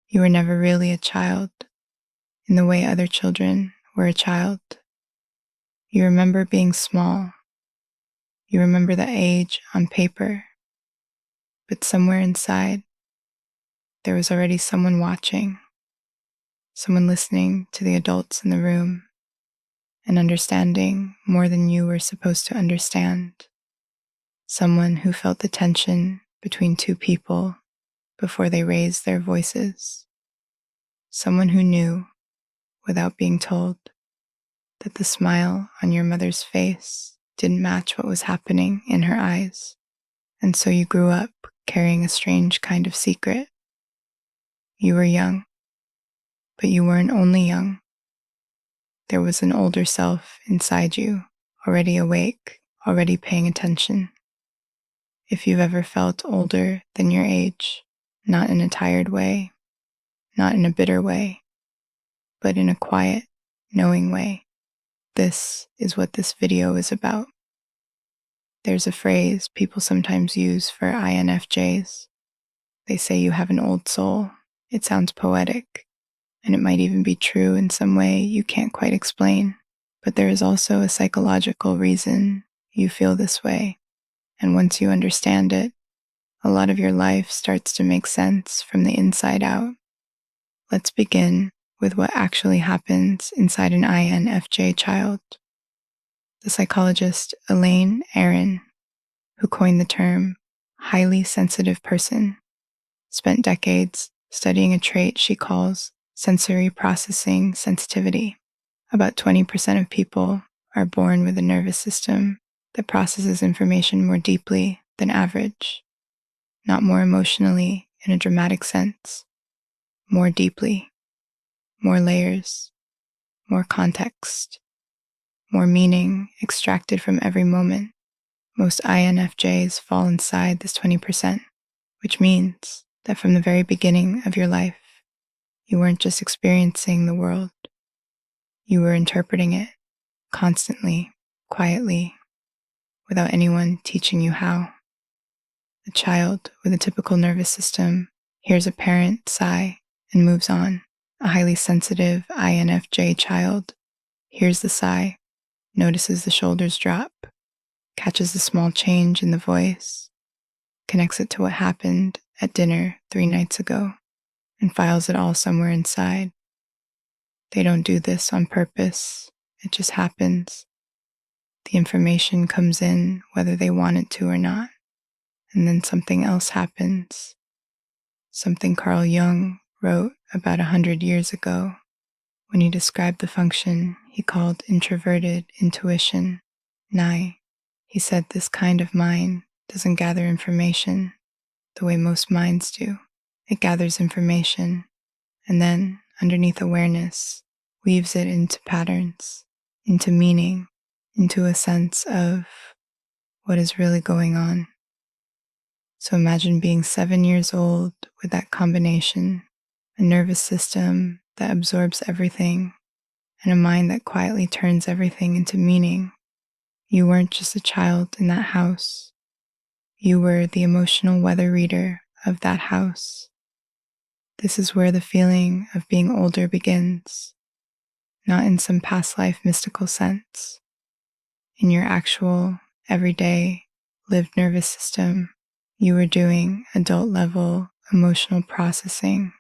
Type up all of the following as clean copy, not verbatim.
You were never really a child in the way other children were a child. You remember being small. You remember the age on paper. But somewhere inside, there was already someone watching, someone listening to the adults in the room and understanding more than you were supposed to understand. Someone who felt the tension between two people before they raised their voices. Someone who knew, without being told, that the smile on your mother's face didn't match what was happening in her eyes. And so you grew up carrying a strange kind of secret. You were young, but you weren't only young. There was an older self inside you, already awake, already paying attention. If you've ever felt older than your age, not in a tired way, not in a bitter way, but in a quiet, knowing way, this is what this video is about. There's a phrase people sometimes use for INFJs. They say you have an old soul. It sounds poetic, and it might even be true in some way you can't quite explain. But there is also a psychological reason you feel this way. And once you understand it, a lot of your life starts to make sense from the inside out. Let's begin with what actually happens inside an INFJ child. The psychologist Elaine Aron, who coined the term highly sensitive person, spent decades studying a trait she calls sensory processing sensitivity. About 20% of people are born with a nervous system that processes information more deeply than average, not more emotionally in a dramatic sense, more deeply, more layers, more context, more meaning extracted from every moment. Most INFJs fall inside this 20%, which means that from the very beginning of your life, you weren't just experiencing the world, you were interpreting it constantly, quietly, without anyone teaching you how. A child with a typical nervous system hears a parent sigh and moves on. A highly sensitive INFJ child hears the sigh, notices the shoulders drop, catches the small change in the voice, connects it to what happened at dinner 3 nights ago, and files it all somewhere inside. They don't do this on purpose. It just happens. The information comes in whether they want it to or not. And then something else happens. Something Carl Jung wrote about 100 years ago when he described the function he called introverted intuition, NI. He said this kind of mind doesn't gather information the way most minds do. It gathers information and then, underneath awareness, weaves it into patterns, into meaning, into a sense of what is really going on. So imagine being 7 years old with that combination, a nervous system that absorbs everything, and a mind that quietly turns everything into meaning. You weren't just a child in that house. You were the emotional weather reader of that house. This is where the feeling of being older begins, not in some past life mystical sense. In your actual, everyday, lived nervous system, you were doing adult-level emotional processing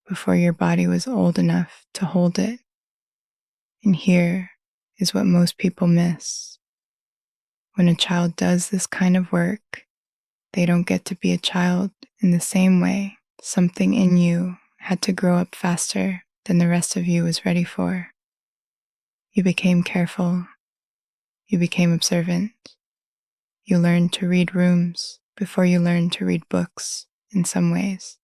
before your body was old enough to hold it. And here is what most people miss. When a child does this kind of work, they don't get to be a child in the same way. Something in you had to grow up faster than the rest of you was ready for. You became careful. You became observant. You learned to read rooms before you learned to read books in some ways.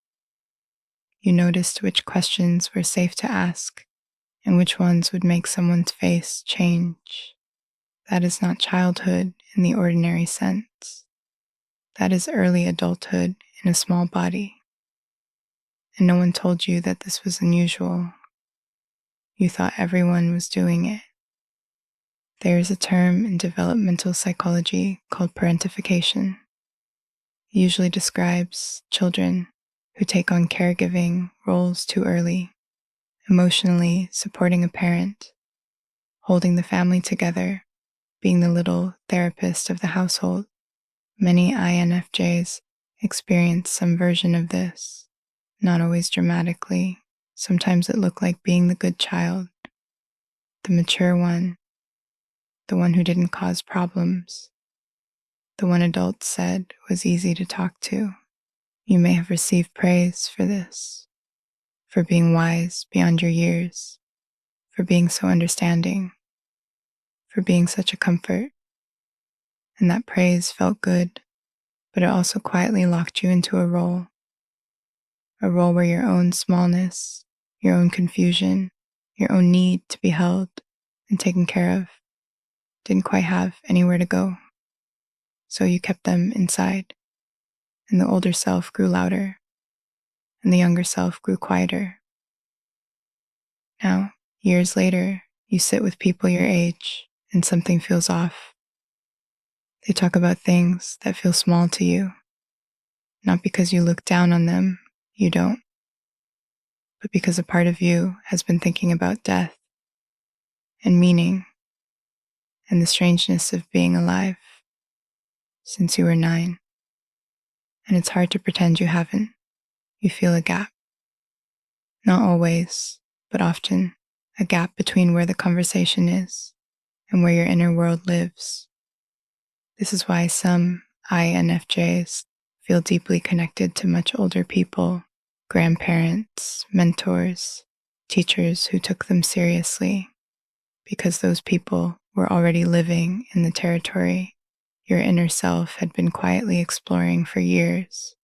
You noticed which questions were safe to ask and which ones would make someone's face change. That is not childhood in the ordinary sense. That is early adulthood in a small body. And no one told you that this was unusual. You thought everyone was doing it. There is a term in developmental psychology called parentification. It usually describes children who take on caregiving roles too early, emotionally supporting a parent, holding the family together, being the little therapist of the household. Many INFJs experience some version of this, not always dramatically. Sometimes it looked like being the good child, the mature one, the one who didn't cause problems, the one adults said was easy to talk to. You may have received praise for this, for being wise beyond your years, for being so understanding, for being such a comfort. And that praise felt good, but it also quietly locked you into a role where your own smallness, your own confusion, your own need to be held and taken care of didn't quite have anywhere to go. So you kept them inside, and the older self grew louder, and the younger self grew quieter. Now, years later, you sit with people your age, and something feels off. They talk about things that feel small to you, not because you look down on them, you don't, but because a part of you has been thinking about death and meaning and the strangeness of being alive since you were 9. And it's hard to pretend you haven't. You feel a gap. Not always, but often, a gap between where the conversation is and where your inner world lives. This is why some INFJs feel deeply connected to much older people, grandparents, mentors, teachers who took them seriously, because those people were already living in the territory your inner self had been quietly exploring for years.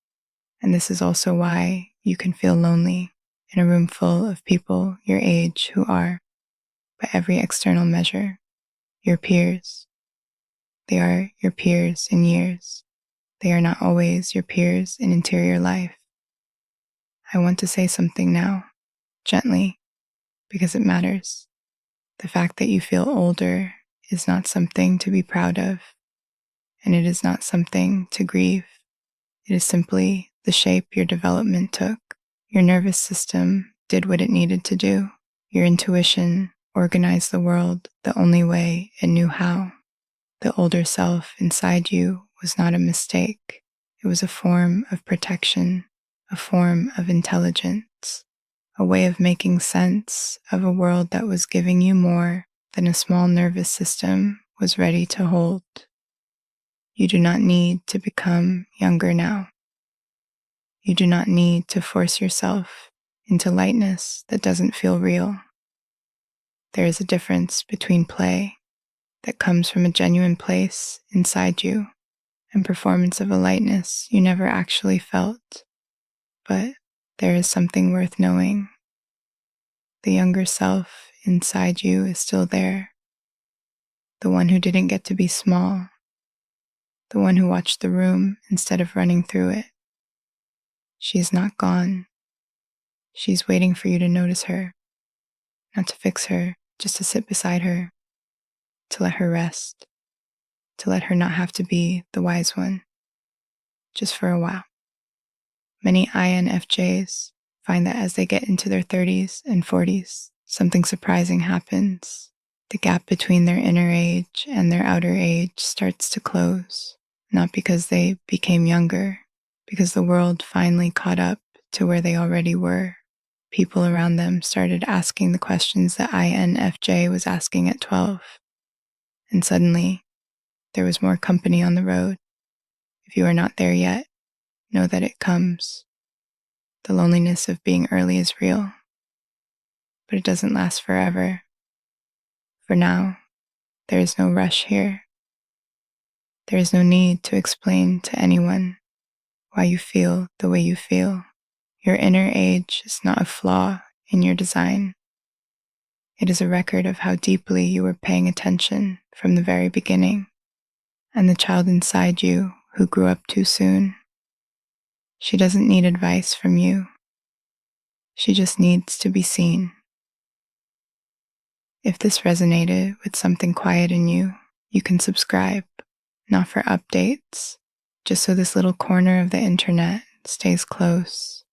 And this is also why you can feel lonely in a room full of people your age who are, by every external measure, your peers. They are your peers in years. They are not always your peers in interior life. I want to say something now, gently, because it matters. The fact that you feel older is not something to be proud of, and it is not something to grieve. It is simply the shape your development took. Your nervous system did what it needed to do. Your intuition organized the world the only way it knew how. The older self inside you was not a mistake. It was a form of protection, a form of intelligence, a way of making sense of a world that was giving you more than a small nervous system was ready to hold. You do not need to become younger now. You do not need to force yourself into lightness that doesn't feel real. There is a difference between play that comes from a genuine place inside you and performance of a lightness you never actually felt. But there is something worth knowing. The younger self inside you is still there. The one who didn't get to be small. The one who watched the room instead of running through it. She is not gone. She's waiting for you to notice her, not to fix her, just to sit beside her, to let her rest, to let her not have to be the wise one, just for a while. Many INFJs find that as they get into their 30s and 40s, something surprising happens. The gap between their inner age and their outer age starts to close, not because they became younger, because the world finally caught up to where they already were. People around them started asking the questions that INFJ was asking at 12. And suddenly, there was more company on the road. If you are not there yet, know that it comes. The loneliness of being early is real, but it doesn't last forever. For now, there is no rush here. There is no need to explain to anyone why you feel the way you feel. Your inner age is not a flaw in your design. It is a record of how deeply you were paying attention from the very beginning. And the child inside you who grew up too soon, she doesn't need advice from you. She just needs to be seen. If this resonated with something quiet in you, you can subscribe, not for updates, just so this little corner of the internet stays close.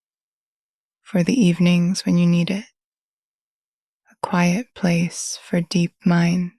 for the evenings when you need it, a quiet place for deep mind.